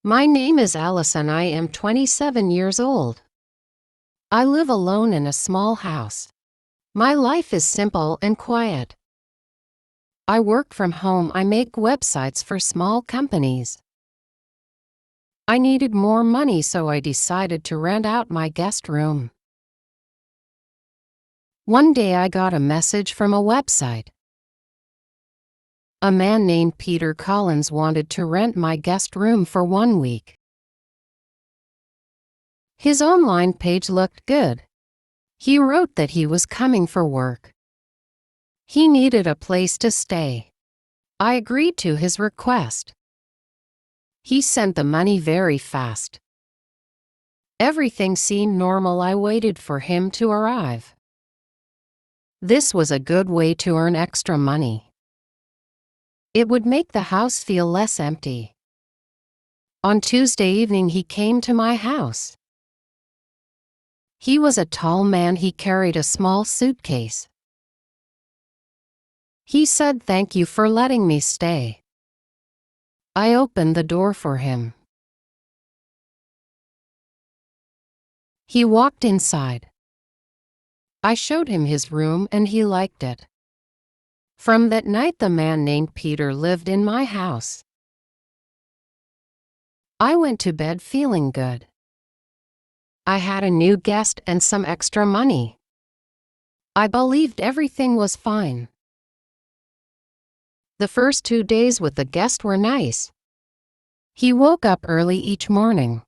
My name is Alice and I am 27 years old. I live alone in a small house. My life is simple and quiet. I work from home. I make websites for small companies. I needed more money, so I decided to rent out my guest room. One day I got a message from a website. A man named Peter Collins wanted to rent my guest room for 1 week. His online page looked good. He wrote that he was coming for work. He needed a place to stay. I agreed to his request. He sent the money very fast. Everything seemed normal. I waited for him to arrive. This was a good way to earn extra money. It would make the house feel less empty. On Tuesday evening, he came to my house. He was a tall man. He carried a small suitcase. He said, "Thank you for letting me stay." I opened the door for him. He walked inside. I showed him his room and he liked it. From that night, the man named Peter lived in my house. I went to bed feeling good. I had a new guest and some extra money. I believed everything was fine. The first 2 days with the guest were nice. He woke up early each morning.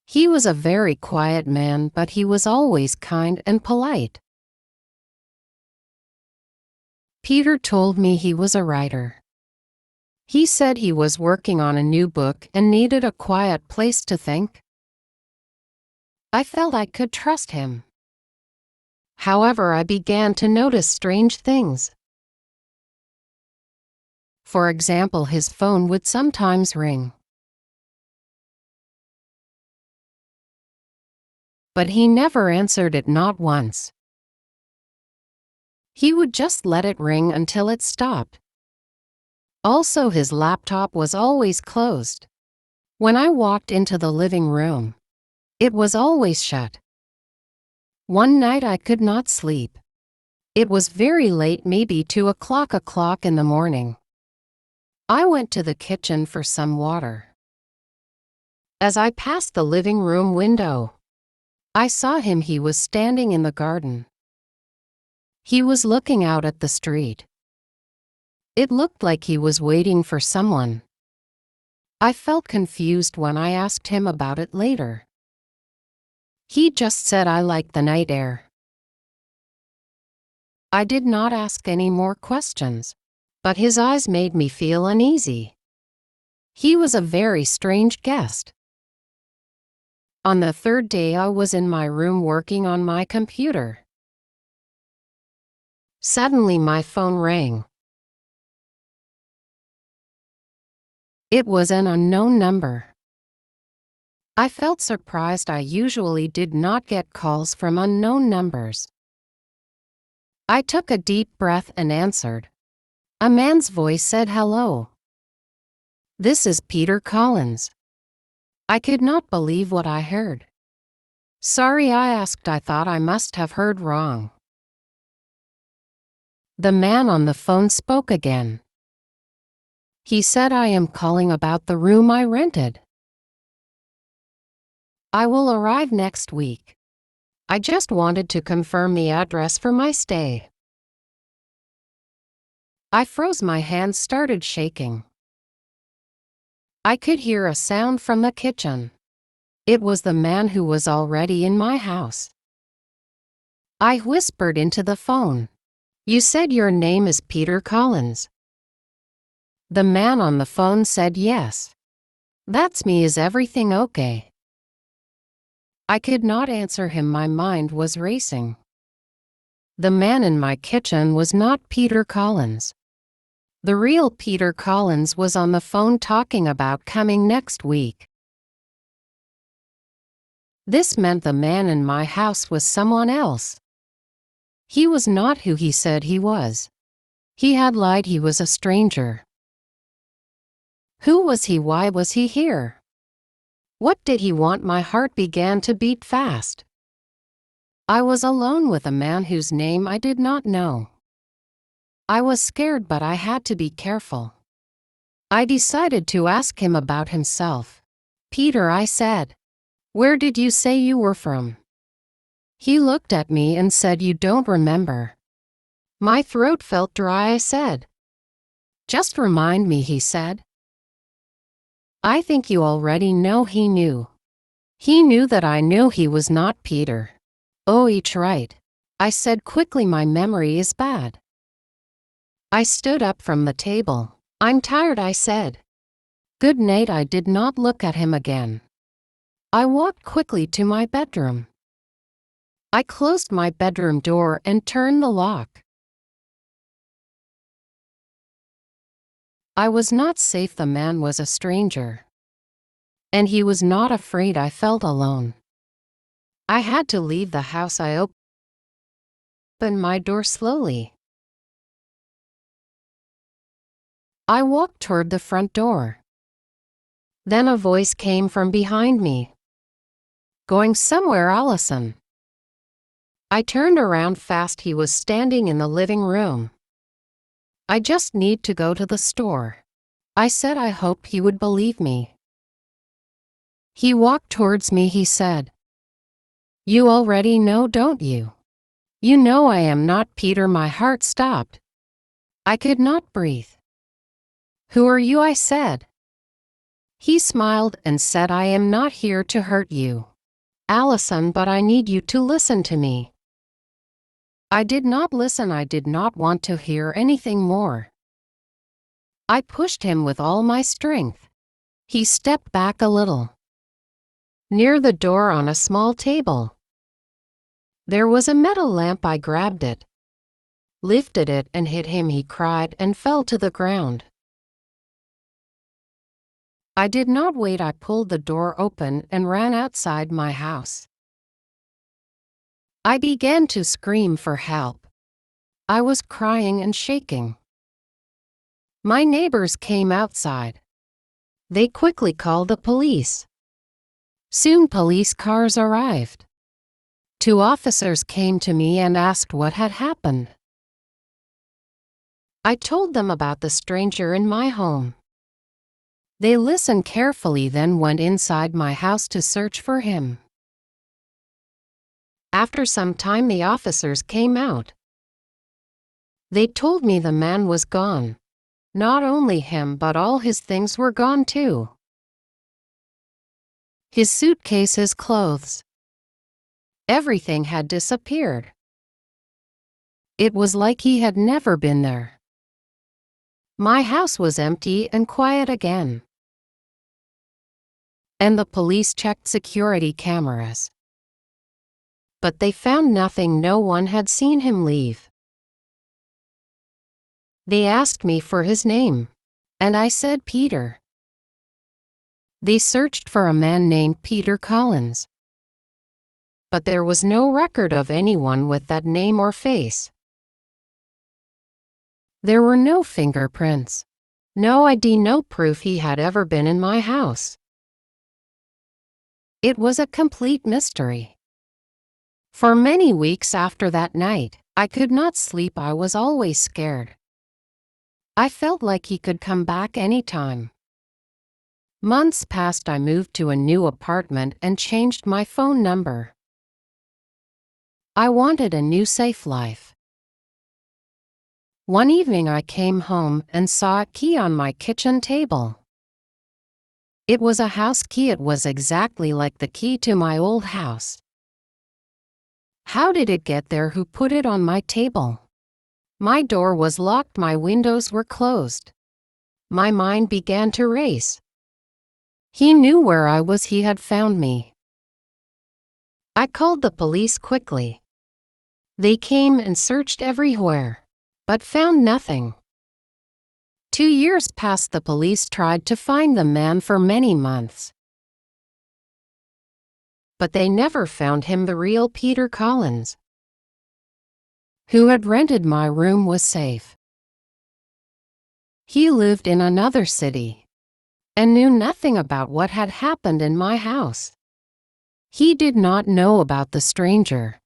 He was a very quiet man, but he was always kind and polite. Peter told me he was a writer. He said he was working on a new book and needed a quiet place to think. I felt I could trust him. However, I began to notice strange things. For example, his phone would sometimes ring. But he never answered it, not once. He would just let it ring until it stopped. Also, his laptop was always closed. When I walked into the living room, it was always shut. One night I could not sleep. It was very late, maybe 2 o'clock in the morning. I went to the kitchen for some water. As I passed the living room window, I saw him. He was standing in the garden. He was looking out at the street. It looked like he was waiting for someone. I felt confused when I asked him about it later. He just said, "I like the night air." I did not ask any more questions, but his eyes made me feel uneasy. He was a very strange guest. On the third day, I was in my room working on my computer. Suddenly, my phone rang. It was an unknown number. I felt surprised. I usually did not get calls from unknown numbers. I took a deep breath and answered. A man's voice said, "Hello. This is Peter Collins." I could not believe what I heard. "Sorry," I asked. "I thought I must have heard wrong." The man on the phone spoke again. He said, "I am calling about the room I rented. I will arrive next week. I just wanted to confirm the address for my stay." I froze. My hands started shaking. I could hear a sound from the kitchen. It was the man who was already in my house. I whispered into the phone, "You said your name is Peter Collins." The man on the phone said, "Yes. That's me. Is everything okay?" I could not answer him. My mind was racing. The man in my kitchen was not Peter Collins. The real Peter Collins was on the phone talking about coming next week. This meant the man in my house was someone else. He was not who he said he was. He had lied. He was a stranger. Who was he? Why was he here? What did he want? My heart began to beat fast. I was alone with a man whose name I did not know. I was scared, but I had to be careful. I decided to ask him about himself. "Peter," I said, "where did you say you were from?" He looked at me and said, "You don't remember?" My throat felt dry. I said, "Just remind me," he said. "I think you already know." He knew. He knew that I knew he was not Peter. "Oh, it's right," I said quickly. My memory is bad. I stood up from the table. "I'm tired," I said. "Good night." I did not look at him again. I walked quickly to my bedroom. I closed my bedroom door and turned the lock. I was not safe. The man was a stranger. And he was not afraid. I felt alone. I had to leave the house. I opened my door slowly. I walked toward the front door. Then a voice came from behind me. "Going somewhere, Allison?" I turned around fast. He was standing in the living room. "I just need to go to the store," I said. I hoped he would believe me. He walked towards me. He said, "You already know, don't you? You know I am not Peter." My heart stopped. I could not breathe. "Who are you?" I said. He smiled and said, "I am not here to hurt you, Allison, but I need you to listen to me." I did not listen. I did not want to hear anything more. I pushed him with all my strength. He stepped back a little. Near the door on a small table, there was a metal lamp. I grabbed it, lifted it, and hit him. He cried and fell to the ground. I did not wait. I pulled the door open and ran outside my house. I began to scream for help. I was crying and shaking. My neighbors came outside. They quickly called the police. Soon police cars arrived. 2 officers came to me and asked what had happened. I told them about the stranger in my home. They listened carefully, then went inside my house to search for him. After some time, the officers came out. They told me the man was gone. Not only him, but all his things were gone too. His suitcase, his clothes. Everything had disappeared. It was like he had never been there. My house was empty and quiet again. And the police checked security cameras. But they found nothing. No one had seen him leave. They asked me for his name, and I said Peter. They searched for a man named Peter Collins, but there was no record of anyone with that name or face. There were no fingerprints, no ID, no proof he had ever been in my house. It was a complete mystery. For many weeks after that night, I could not sleep. I was always scared. I felt like he could come back anytime. Months passed. I moved to a new apartment and changed my phone number. I wanted a new safe life. One evening I came home and saw a key on my kitchen table. It was a house key. It was exactly like the key to my old house. How did it get there? Who put it on my table? My door was locked. My windows were closed. My mind began to race. He knew where I was. He had found me. I called the police quickly. They came and searched everywhere, but found nothing. 2 years passed. The police tried to find the man for many months, but they never found him. The real Peter Collins, who had rented my room, was safe. He lived in another city. and knew nothing about what had happened in my house. He did not know about the stranger.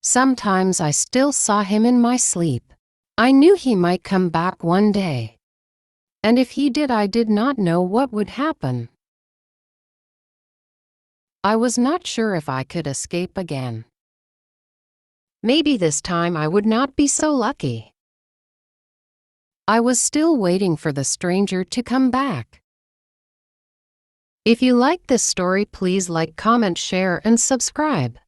Sometimes I still saw him in my sleep. I knew he might come back one day. And if he did, I did not know what would happen. I was not sure if I could escape again. Maybe this time I would not be so lucky. I was still waiting for the stranger to come back. If you like this story, please like, comment, share, and subscribe.